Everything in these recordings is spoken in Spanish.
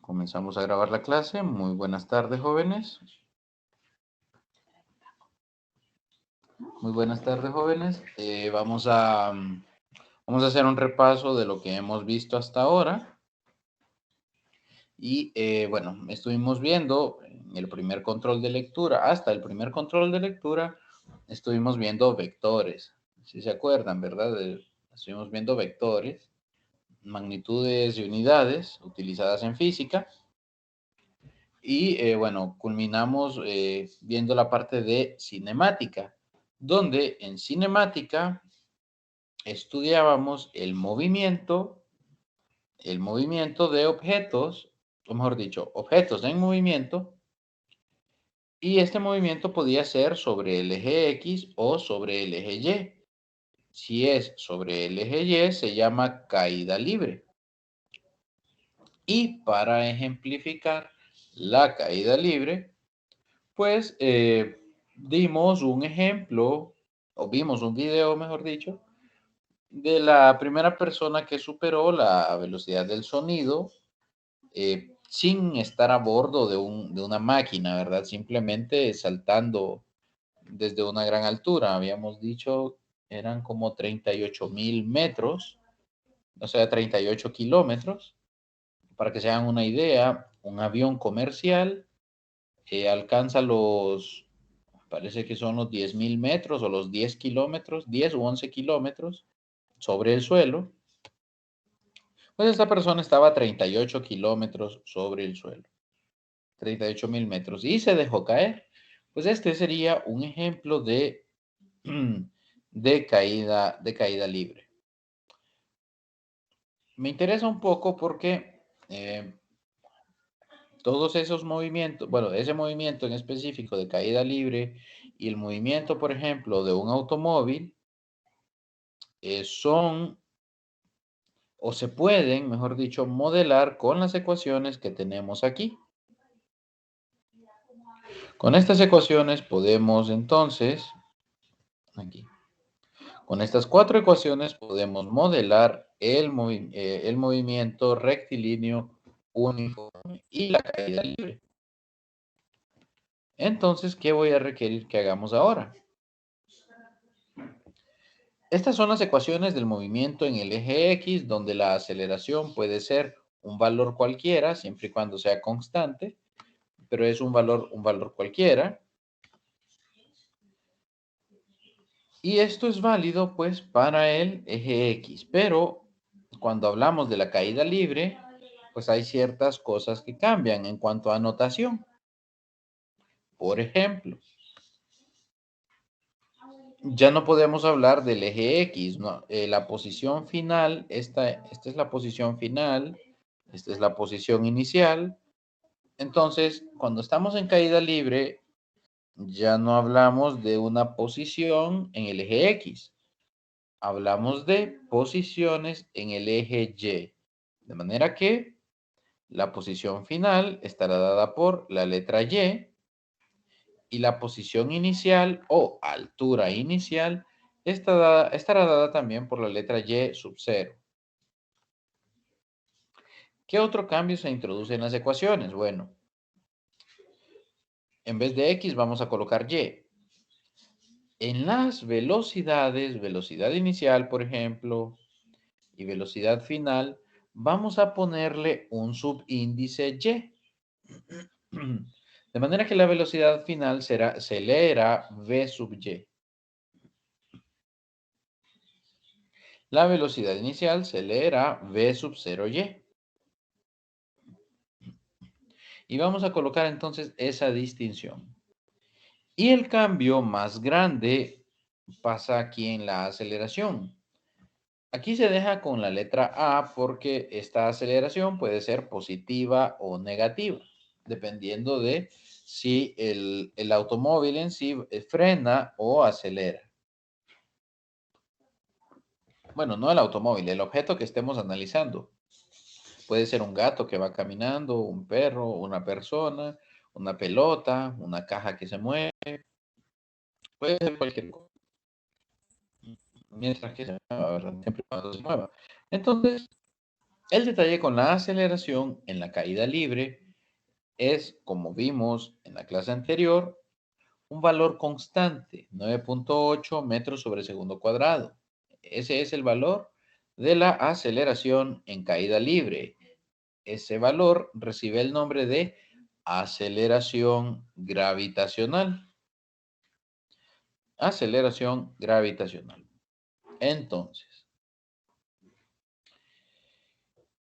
Comenzamos a grabar la clase. Muy buenas tardes, jóvenes. Muy buenas tardes, jóvenes. Vamos a hacer un repaso de lo que hemos visto hasta ahora. Y bueno, estuvimos viendo en el primer control de lectura, hasta el primer control de lectura, estuvimos viendo vectores. Si se acuerdan, ¿verdad? Estuvimos viendo vectores, magnitudes y unidades utilizadas en física. Y bueno, culminamos viendo la parte de cinemática, donde en cinemática estudiábamos el movimiento de objetos, o mejor dicho, objetos en movimiento, y este movimiento podía ser sobre el eje X o sobre el eje Y. Si es sobre el eje Y, se llama caída libre. Y para ejemplificar la caída libre, pues dimos un ejemplo, o vimos un video, mejor dicho, de la primera persona que superó la velocidad del sonido sin estar a bordo de una máquina, ¿verdad? Simplemente saltando desde una gran altura. Habíamos dicho, eran como 38.000 metros, o sea, 38 kilómetros. Para que se hagan una idea, un avión comercial alcanza parece que son los 10.000 metros o los 10 kilómetros, 10 u 11 kilómetros sobre el suelo. Pues esta persona estaba a 38 kilómetros sobre el suelo, 38.000 metros, y se dejó caer. Pues este sería un ejemplo de caída libre. Me interesa un poco porque todos esos movimientos, bueno, ese movimiento en específico de caída libre y el movimiento, por ejemplo, de un automóvil, son, o se pueden, mejor dicho, modelar con las ecuaciones que tenemos aquí. Con estas ecuaciones podemos entonces, aquí, con estas cuatro ecuaciones podemos modelar el movimiento rectilíneo uniforme y la caída libre. Entonces, ¿qué voy a requerir que hagamos ahora? Estas son las ecuaciones del movimiento en el eje X, donde la aceleración puede ser un valor cualquiera, siempre y cuando sea constante, pero es un valor cualquiera. Y esto es válido, pues, para el eje X, pero cuando hablamos de la caída libre, pues hay ciertas cosas que cambian en cuanto a notación. Por ejemplo, ya no podemos hablar del eje X, ¿no? La posición final, esta es la posición final, esta es la posición inicial. Entonces, cuando estamos en caída libre, ya no hablamos de una posición en el eje X. Hablamos de posiciones en el eje Y. De manera que la posición final estará dada por la letra y la posición inicial o altura inicial estará dada también por la letra Y sub 0. ¿Qué otro cambio se introduce en las ecuaciones? Bueno, en vez de X vamos a colocar Y. En las velocidades, velocidad inicial, por ejemplo, y velocidad final, vamos a ponerle un subíndice Y. De manera que la velocidad final se leerá V sub Y. La velocidad inicial se leerá V sub 0Y. Y vamos a colocar entonces esa distinción. Y el cambio más grande pasa aquí en la aceleración. Aquí se deja con la letra A porque esta aceleración puede ser positiva o negativa, dependiendo de si el automóvil en sí frena o acelera. Bueno, no el automóvil, el objeto que estemos analizando. Puede ser un gato que va caminando, un perro, una persona, una pelota, una caja que se mueve. Puede ser cualquier cosa. Mientras que se mueva, ¿verdad? Siempre y cuando se mueva. Entonces, El detalle con la aceleración en la caída libre es, como vimos en la clase anterior, un valor constante, 9.8 metros sobre segundo cuadrado. Ese es el valor de la aceleración en caída libre. Ese valor recibe el nombre de aceleración gravitacional. Aceleración gravitacional. Entonces,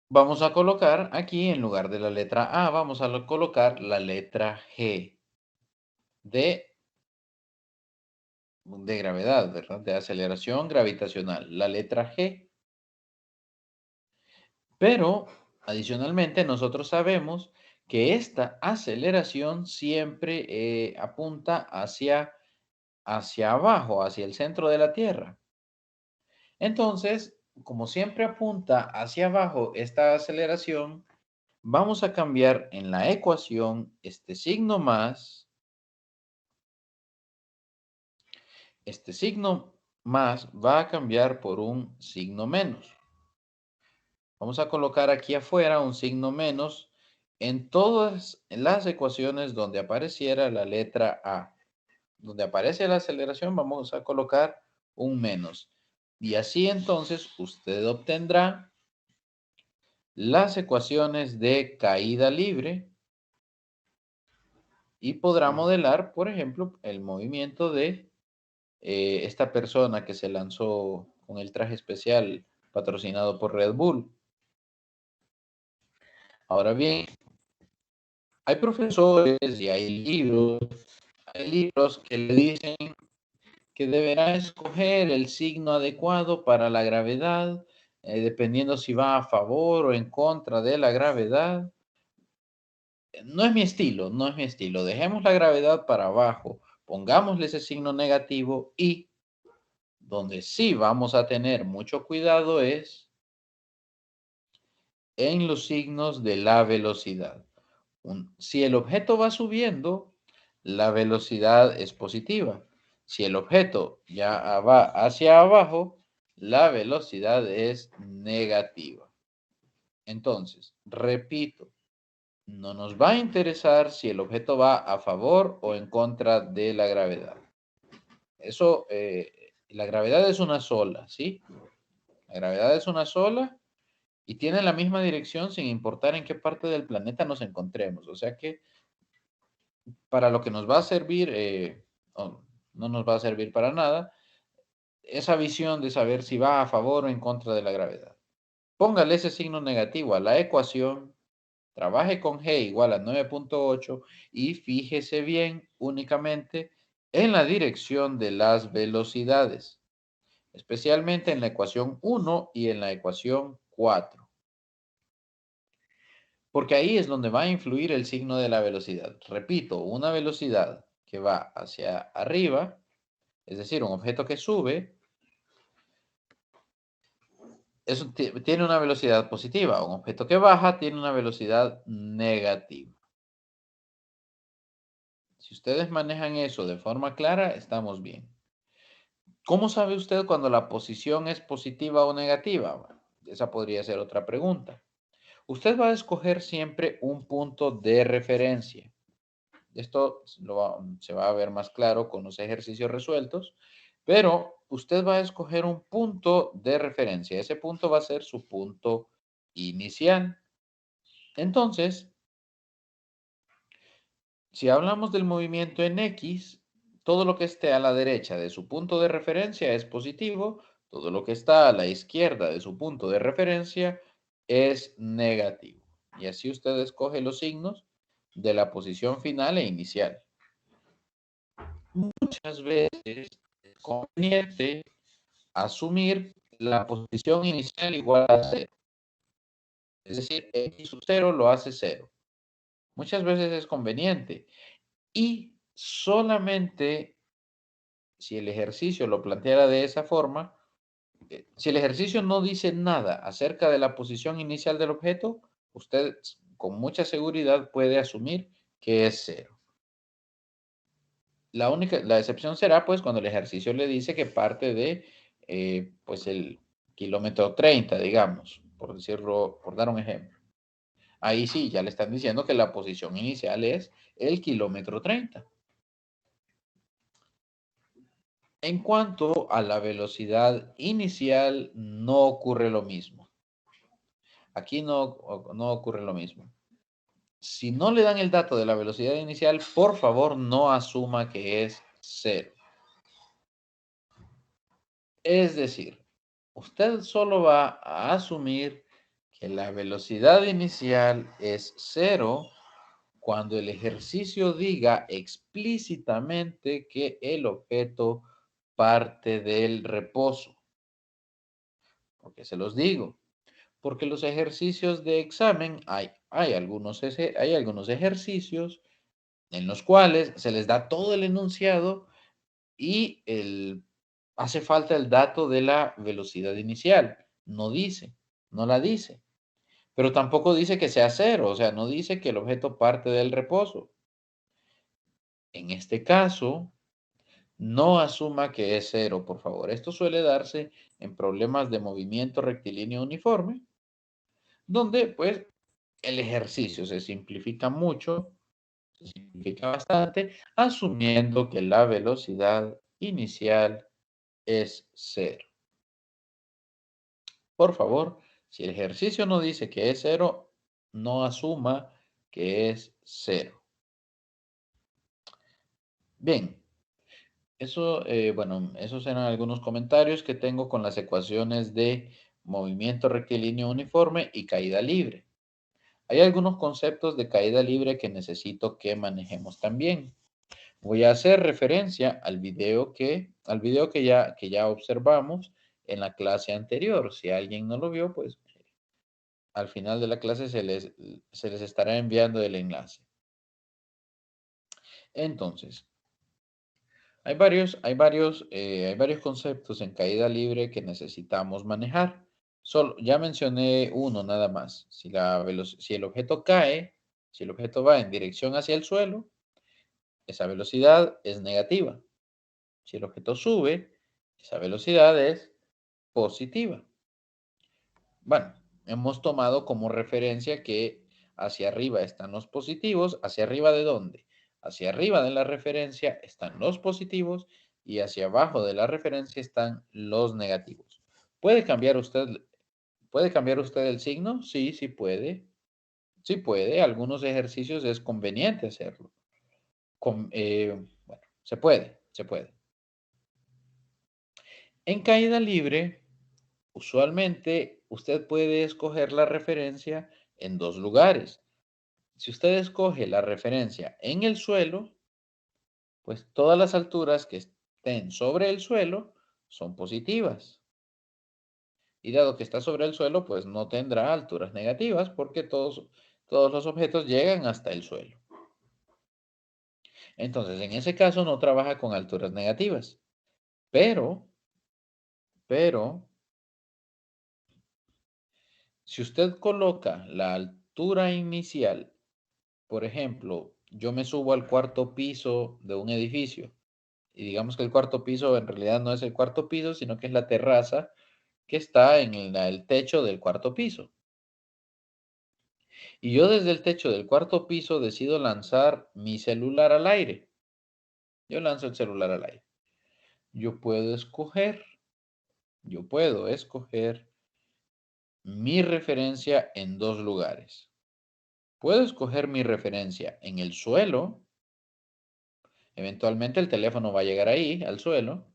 vamos a colocar aquí, en lugar de la letra A, vamos a colocar la letra G de gravedad, ¿verdad? De aceleración gravitacional, la letra G. Pero, adicionalmente, nosotros sabemos que esta aceleración siempre apunta hacia abajo, hacia el centro de la Tierra. Entonces, como siempre apunta hacia abajo esta aceleración, vamos a cambiar en la ecuación este signo más va a cambiar por un signo menos. Vamos a colocar aquí afuera un signo menos en todas las ecuaciones donde apareciera la letra A. Donde aparece la aceleración, vamos a colocar un menos. Y así entonces usted obtendrá las ecuaciones de caída libre y podrá modelar, por ejemplo, el movimiento de esta persona que se lanzó con el traje especial patrocinado por Red Bull. Ahora bien, hay profesores y hay libros que le dicen que deberá escoger el signo adecuado para la gravedad, dependiendo si va a favor o en contra de la gravedad. No es mi estilo, no es mi estilo. Dejemos la gravedad para abajo, pongámosle ese signo negativo y donde sí vamos a tener mucho cuidado es en los signos de la velocidad. Si el objeto va subiendo, la velocidad es positiva. Si el objeto ya va hacia abajo, la velocidad es negativa. Entonces, repito, no nos va a interesar si el objeto va a favor o en contra de la gravedad. Eso, la gravedad es una sola, ¿sí? La gravedad es una sola y tiene la misma dirección sin importar en qué parte del planeta nos encontremos. O sea que para lo que nos va a servir, no nos va a servir para nada, esa visión de saber si va a favor o en contra de la gravedad. Póngale ese signo negativo a la ecuación, trabaje con G igual a 9.8 y fíjese bien únicamente en la dirección de las velocidades, especialmente en la ecuación 1 y en la ecuación 4. Porque ahí es donde va a influir el signo de la velocidad. Repito, una velocidad que va hacia arriba, es decir, un objeto que sube, eso tiene una velocidad positiva. Un objeto que baja tiene una velocidad negativa. Si ustedes manejan eso de forma clara, estamos bien. ¿Cómo sabe usted cuando la posición es positiva o negativa? Bueno, esa podría ser otra pregunta. Usted va a escoger siempre un punto de referencia. Esto se va a ver más claro con los ejercicios resueltos, pero usted va a escoger un punto de referencia. Ese punto va a ser su punto inicial. Entonces, si hablamos del movimiento en X, todo lo que esté a la derecha de su punto de referencia es positivo, todo lo que está a la izquierda de su punto de referencia es negativo. Y así usted escoge los signos de la posición final e inicial. Muchas veces es conveniente asumir la posición inicial igual a cero. Es decir, X sub 0 lo hace 0. Muchas veces es conveniente. Y solamente si el ejercicio lo planteara de esa forma, si el ejercicio no dice nada acerca de la posición inicial del objeto, usted con mucha seguridad puede asumir que es 0. La excepción será pues cuando el ejercicio le dice que parte de pues el kilómetro 30, digamos. por decirlo, por dar un ejemplo. Ahí sí, ya le están diciendo que la posición inicial es el kilómetro 30. En cuanto a la velocidad inicial, no ocurre lo mismo. Aquí no ocurre lo mismo. Si no le dan el dato de la velocidad inicial, por favor no asuma que es cero. Es decir, usted solo va a asumir que la velocidad inicial es cero cuando el ejercicio diga explícitamente que el objeto parte del reposo. ¿Por qué se los digo? Porque los ejercicios de examen, hay algunos ejercicios en los cuales se les da todo el enunciado y hace falta el dato de la velocidad inicial. No la dice. Pero tampoco dice que sea cero, o sea, no dice que el objeto parte del reposo. En este caso, no asuma que es cero, por favor. Esto suele darse en problemas de movimiento rectilíneo uniforme, donde pues el ejercicio se simplifica mucho, se simplifica bastante, asumiendo que la velocidad inicial es cero. Por favor, si el ejercicio no dice que es cero, no asuma que es cero. Bien, bueno, esos eran algunos comentarios que tengo con las ecuaciones de movimiento rectilíneo uniforme y caída libre. Hay algunos conceptos de caída libre que necesito que manejemos también. Voy a hacer referencia al video que ya observamos en la clase anterior. Si alguien no lo vio, pues al final de la clase se les estará enviando el enlace. Entonces, hay varios conceptos en caída libre que necesitamos manejar. Ya mencioné uno nada más. Si el objeto cae, si el objeto va en dirección hacia el suelo, esa velocidad es negativa. Si el objeto sube, esa velocidad es positiva. Bueno, hemos tomado como referencia que hacia arriba están los positivos. ¿Hacia arriba de dónde? Hacia arriba de la referencia están los positivos y hacia abajo de la referencia están los negativos. ¿Puede cambiar usted el signo? Sí, sí puede. Sí puede. Algunos ejercicios es conveniente hacerlo. Bueno, se puede. En caída libre, usualmente usted puede escoger la referencia en dos lugares. Si usted escoge la referencia en el suelo, pues todas las alturas que estén sobre el suelo son positivas. Y dado que está sobre el suelo, pues no tendrá alturas negativas porque todos los objetos llegan hasta el suelo. Entonces, en ese caso no trabaja con alturas negativas. Pero, si usted coloca la altura inicial, por ejemplo, yo me subo al cuarto piso de un edificio y digamos que el cuarto piso en realidad no es el cuarto piso, sino que es la terraza que está en el techo del cuarto piso. Y yo desde el techo del cuarto piso decido lanzar mi celular al aire. Yo lanzo el celular al aire. Yo puedo escoger, yo puedo escoger mi referencia en dos lugares. Puedo escoger mi referencia en el suelo. Eventualmente el teléfono va a llegar ahí, al suelo.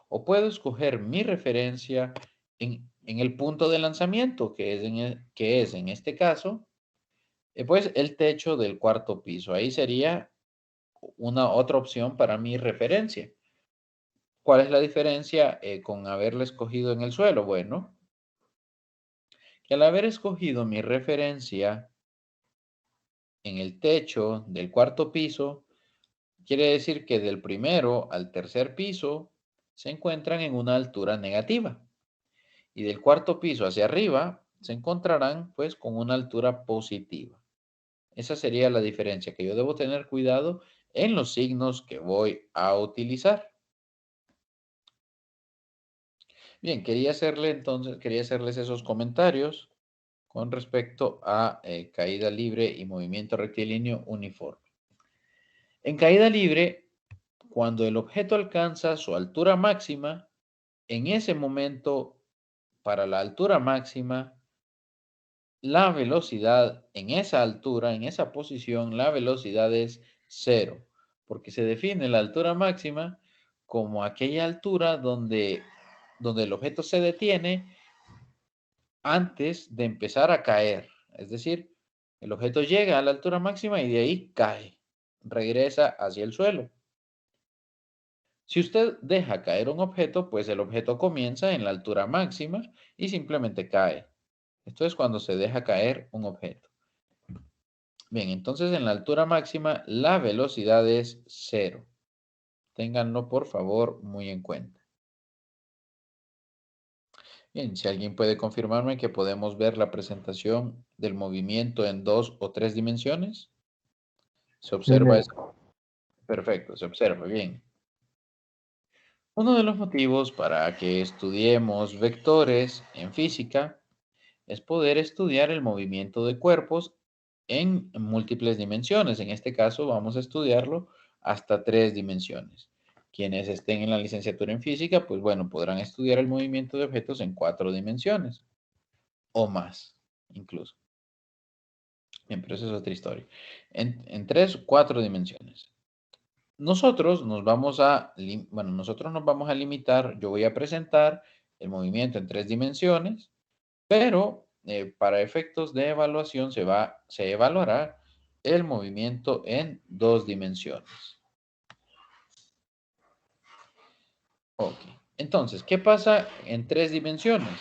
O puedo escoger mi referencia en el punto de lanzamiento, que es en este caso, pues el techo del cuarto piso. Ahí sería una otra opción para mi referencia. ¿Cuál es la diferencia con haberla escogido en el suelo? Bueno, que al haber escogido mi referencia en el techo del cuarto piso, quiere decir que del primero al tercer piso se encuentran en una altura negativa. Y del cuarto piso hacia arriba se encontrarán pues con una altura positiva. Esa sería la diferencia, que yo debo tener cuidado en los signos que voy a utilizar. Bien, quería hacerles esos comentarios con respecto a caída libre y movimiento rectilíneo uniforme. En caída libre, cuando el objeto alcanza su altura máxima, en ese momento, para la altura máxima, la velocidad en esa altura, en esa posición, la velocidad es cero, porque se define la altura máxima como aquella altura donde el objeto se detiene antes de empezar a caer. Es decir, el objeto llega a la altura máxima y de ahí cae, regresa hacia el suelo. Si usted deja caer un objeto, pues el objeto comienza en la altura máxima y simplemente cae. Esto es cuando se deja caer un objeto. Bien, entonces en la altura máxima la velocidad es cero. Ténganlo por favor muy en cuenta. Bien, si alguien puede confirmarme que podemos ver la presentación del movimiento en 2 o 3 dimensiones. Se Bien, observa bien. eso. Perfecto, se observa bien. Uno de los motivos para que estudiemos vectores en física es poder estudiar el movimiento de cuerpos en múltiples dimensiones. En este caso vamos a estudiarlo hasta 3 dimensiones. Quienes estén en la licenciatura en física, pues bueno, podrán estudiar el movimiento de objetos en 4 dimensiones o más, incluso. Bien, pero eso es otra historia. En 3 o 4 dimensiones. Nosotros nos vamos a limitar, yo voy a presentar el movimiento en 3 dimensiones, pero para efectos de evaluación se evaluará el movimiento en 2 dimensiones. Ok, entonces, ¿qué pasa en 3 dimensiones?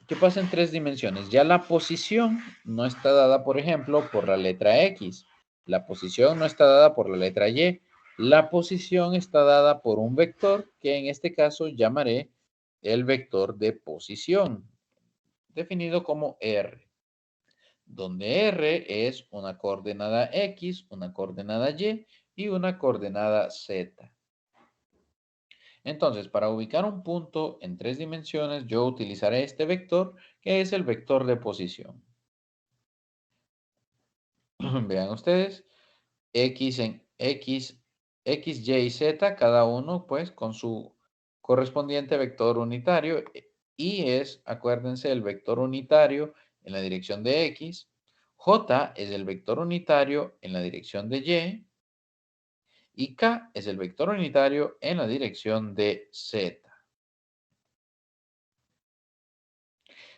¿Qué pasa en 3 dimensiones? Ya la posición no está dada, por ejemplo, por la letra X. La posición no está dada por la letra Y. La posición está dada por un vector que en este caso llamaré el vector de posición, definido como R, donde R es una coordenada X, una coordenada Y una coordenada Z. Entonces, para ubicar un punto en 3 dimensiones, yo utilizaré este vector, que es el vector de posición. Vean ustedes, X, Y y Z, cada uno pues con su correspondiente vector unitario. Y es, acuérdense, el vector unitario en la dirección de X. J es el vector unitario en la dirección de Y. Y K es el vector unitario en la dirección de Z.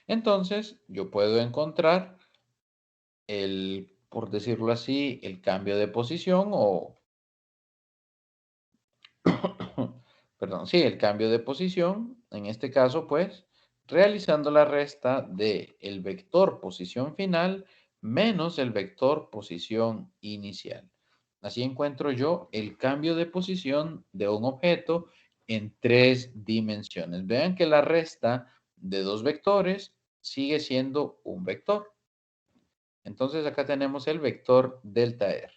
Entonces, yo puedo encontrar por decirlo así, el cambio de posición o, perdón, sí, el cambio de posición, en este caso, pues, realizando la resta de el vector posición final menos el vector posición inicial. Así encuentro yo el cambio de posición de un objeto en 3 dimensiones. Vean que la resta de 2 vectores sigue siendo un vector. Entonces acá tenemos el vector delta R.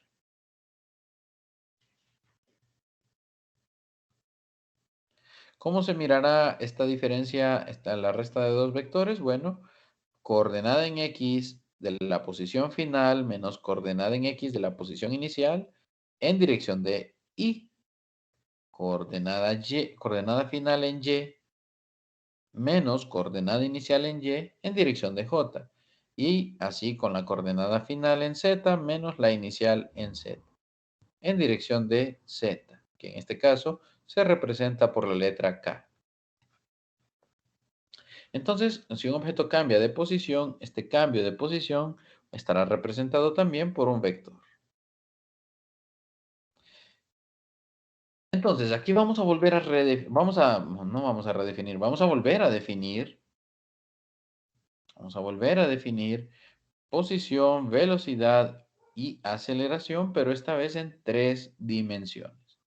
¿Cómo se mirará esta diferencia, la resta de 2 vectores? Bueno, coordenada en X de la posición final menos coordenada en X de la posición inicial en dirección de Y. Coordenada final en Y menos coordenada inicial en Y en dirección de J. Y así con la coordenada final en Z menos la inicial en Z en dirección de Z, que en este caso se representa por la letra K. Entonces, si un objeto cambia de posición, este cambio de posición estará representado también por un vector. Entonces, aquí vamos a volver a redefinir, no vamos a redefinir, vamos a volver a definir, posición, velocidad y aceleración, pero esta vez en 3 dimensiones.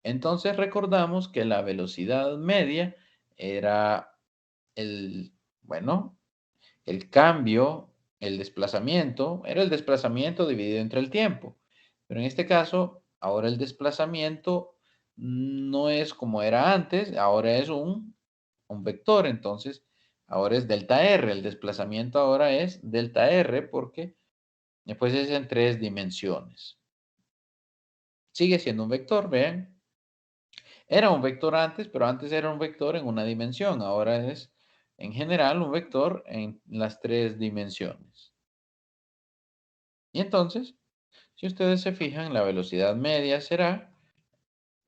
Entonces, recordamos que la velocidad media era bueno, el cambio, era el desplazamiento dividido entre el tiempo. Pero en este caso, ahora el desplazamiento no es como era antes, ahora es un un vector, entonces ahora es delta R. El desplazamiento ahora es delta R porque después es en 3 dimensiones. Sigue siendo un vector, vean. Era un vector antes, pero antes era un vector en una dimensión. Ahora es, en general, un vector en las 3 dimensiones. Y entonces, si ustedes se fijan, la velocidad media será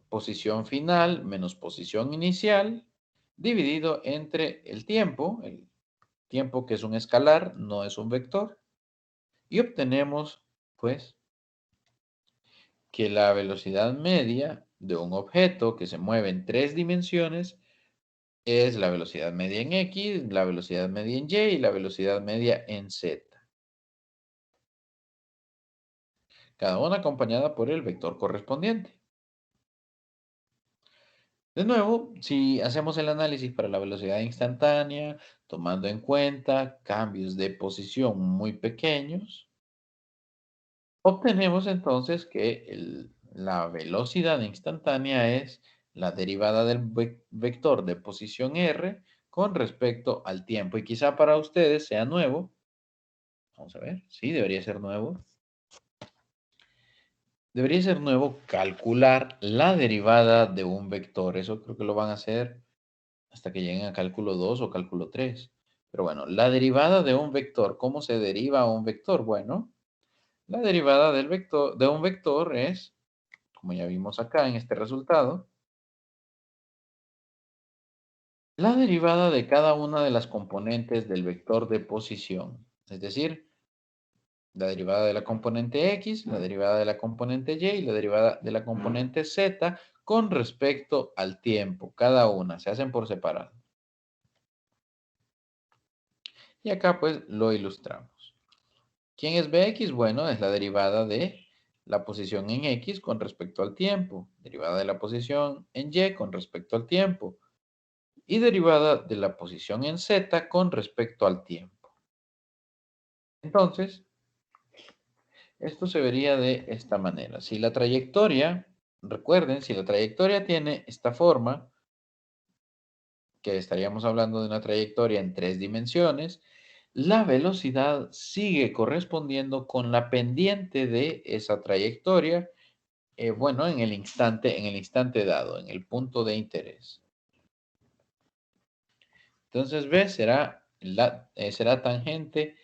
posición final menos posición inicial dividido entre el tiempo que es un escalar, no es un vector, y obtenemos, pues, que la velocidad media de un objeto que se mueve en 3 dimensiones es la velocidad media en X, la velocidad media en Y y la velocidad media en Z. Cada una acompañada por el vector correspondiente. De nuevo, si hacemos el análisis para la velocidad instantánea, tomando en cuenta cambios de posición muy pequeños, obtenemos entonces que la velocidad instantánea es la derivada del vector de posición r con respecto al tiempo. Y quizá para ustedes sea nuevo. Vamos a ver. Sí, debería ser nuevo. Debería ser nuevo calcular la derivada de un vector. Eso creo que lo van a hacer hasta que lleguen a cálculo 2 o cálculo 3. Pero bueno, la derivada de un vector. ¿Cómo se deriva un vector? Bueno, la derivada del vector, de un vector es, como ya vimos acá en este resultado, la derivada de cada una de las componentes del vector de posición. Es decir, la derivada de la componente X, la derivada de la componente Y y la derivada de la componente Z con respecto al tiempo. Cada una se hacen por separado. Y acá pues lo ilustramos. ¿Quién es Bx? Bueno, es la derivada de la posición en X con respecto al tiempo, derivada de la posición en Y con respecto al tiempo y derivada de la posición en Z con respecto al tiempo. Entonces, esto se vería de esta manera. Si la trayectoria, recuerden, si la trayectoria tiene esta forma, que estaríamos hablando de una trayectoria en 3 dimensiones, la velocidad sigue correspondiendo con la pendiente de esa trayectoria, bueno, en el instante dado, en el punto de interés. Entonces, B será tangente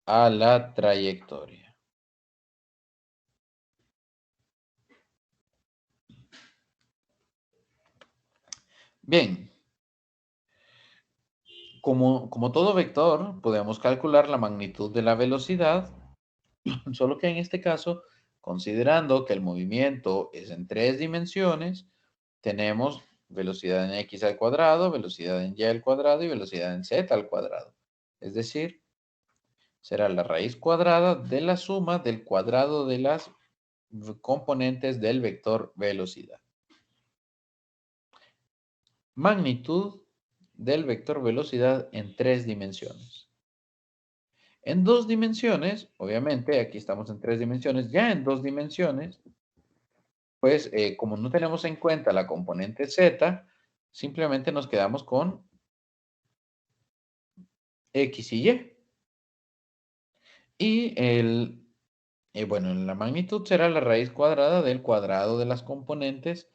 a la trayectoria. Bien, como todo vector, podemos calcular la magnitud de la velocidad, solo que en este caso, considerando que el movimiento es en 3 dimensiones, tenemos velocidad en x al cuadrado, velocidad en y al cuadrado y velocidad en z al cuadrado. Es decir, será la raíz cuadrada de la suma del cuadrado de las componentes del vector velocidad. Magnitud del vector velocidad en 3 dimensiones. En 2 dimensiones, obviamente, aquí estamos en 3 dimensiones, ya en 2 dimensiones, pues como no tenemos en cuenta la componente z, simplemente nos quedamos con x y y. Y bueno, la magnitud será la raíz cuadrada del cuadrado de las componentes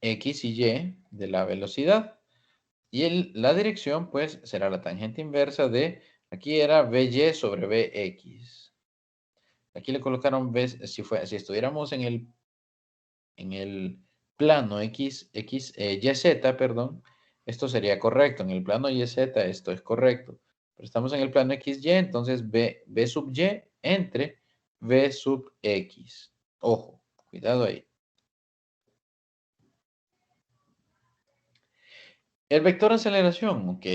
x y y de la velocidad. Y la dirección, pues, será la tangente inversa de, aquí era By sobre Bx. Aquí le colocaron B, si estuviéramos en el plano YZ, perdón, esto sería correcto. En el plano YZ esto es correcto. Pero estamos en el plano XY, entonces B sub Y entre B sub X. Ojo, cuidado ahí. El vector aceleración, ok.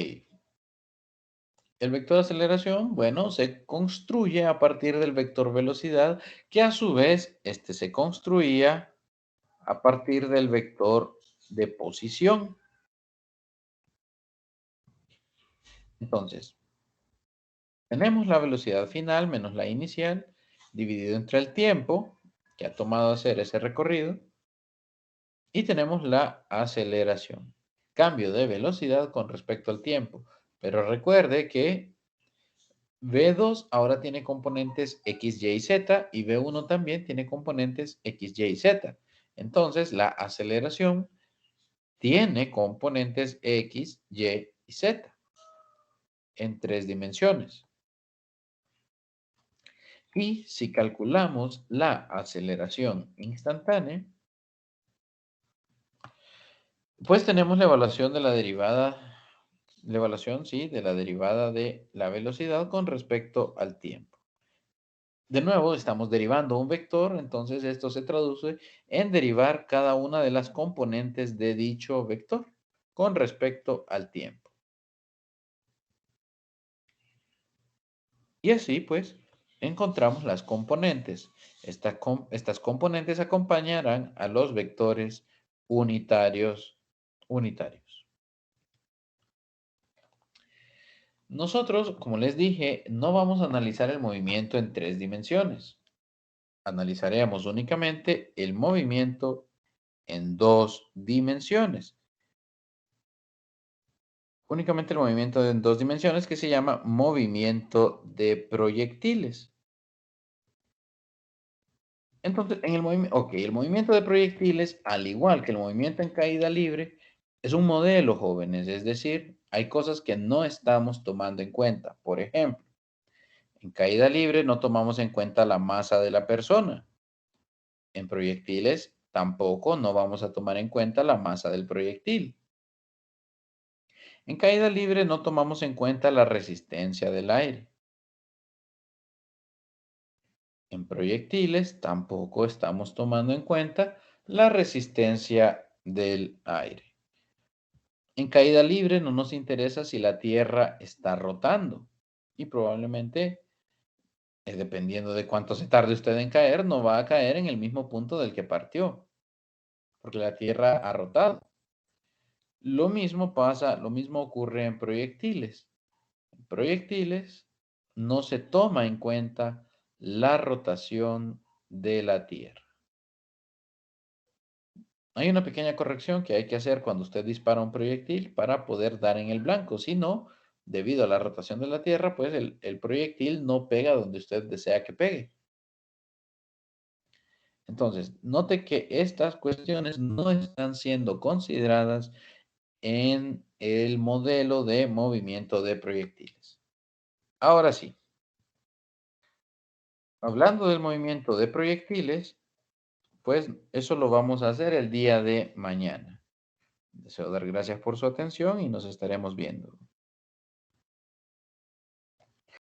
El vector aceleración, bueno, se construye a partir del vector velocidad, que a su vez este se construía a partir del vector de posición. Entonces, tenemos la velocidad final menos la inicial, dividido entre el tiempo que ha tomado hacer ese recorrido, y tenemos la aceleración. cambio de velocidad con respecto al tiempo. Pero recuerde que V2 ahora tiene componentes X, Y y Z y V1 también tiene componentes X, Y y Z. Entonces, la aceleración tiene componentes X, Y y Z en 3 dimensiones. Y si calculamos la aceleración instantánea, pues tenemos la evaluación de la derivada, la evaluación, sí, de la derivada de la velocidad con respecto al tiempo. De nuevo, estamos derivando un vector, entonces esto se traduce en derivar cada una de las componentes de dicho vector con respecto al tiempo. Y así, pues, encontramos las componentes. Estas componentes acompañarán a los vectores unitarios. Nosotros, como les dije, no vamos a analizar el movimiento en 3 dimensiones. Analizaremos únicamente el movimiento en 2 dimensiones. Únicamente el movimiento en 2 dimensiones que se llama movimiento de proyectiles. Entonces, el movimiento de proyectiles, al igual que el movimiento en caída libre, es un modelo, jóvenes. Es decir, hay cosas que no estamos tomando en cuenta. Por ejemplo, en caída libre no tomamos en cuenta la masa de la persona. En proyectiles tampoco no vamos a tomar en cuenta la masa del proyectil. En caída libre no tomamos en cuenta la resistencia del aire. En proyectiles tampoco estamos tomando en cuenta la resistencia del aire. En caída libre no nos interesa si la Tierra está rotando y probablemente, dependiendo de cuánto se tarde usted en caer, no va a caer en el mismo punto del que partió, porque la Tierra ha rotado. Lo mismo ocurre en proyectiles. En proyectiles no se toma en cuenta la rotación de la Tierra. Hay una pequeña corrección que hay que hacer cuando usted dispara un proyectil para poder dar en el blanco. Si no, debido a la rotación de la Tierra, pues el proyectil no pega donde usted desea que pegue. Entonces, note que estas cuestiones no están siendo consideradas en el modelo de movimiento de proyectiles. Ahora sí, hablando del movimiento de proyectiles, pues eso lo vamos a hacer el día de mañana. Deseo dar gracias por su atención y nos estaremos viendo.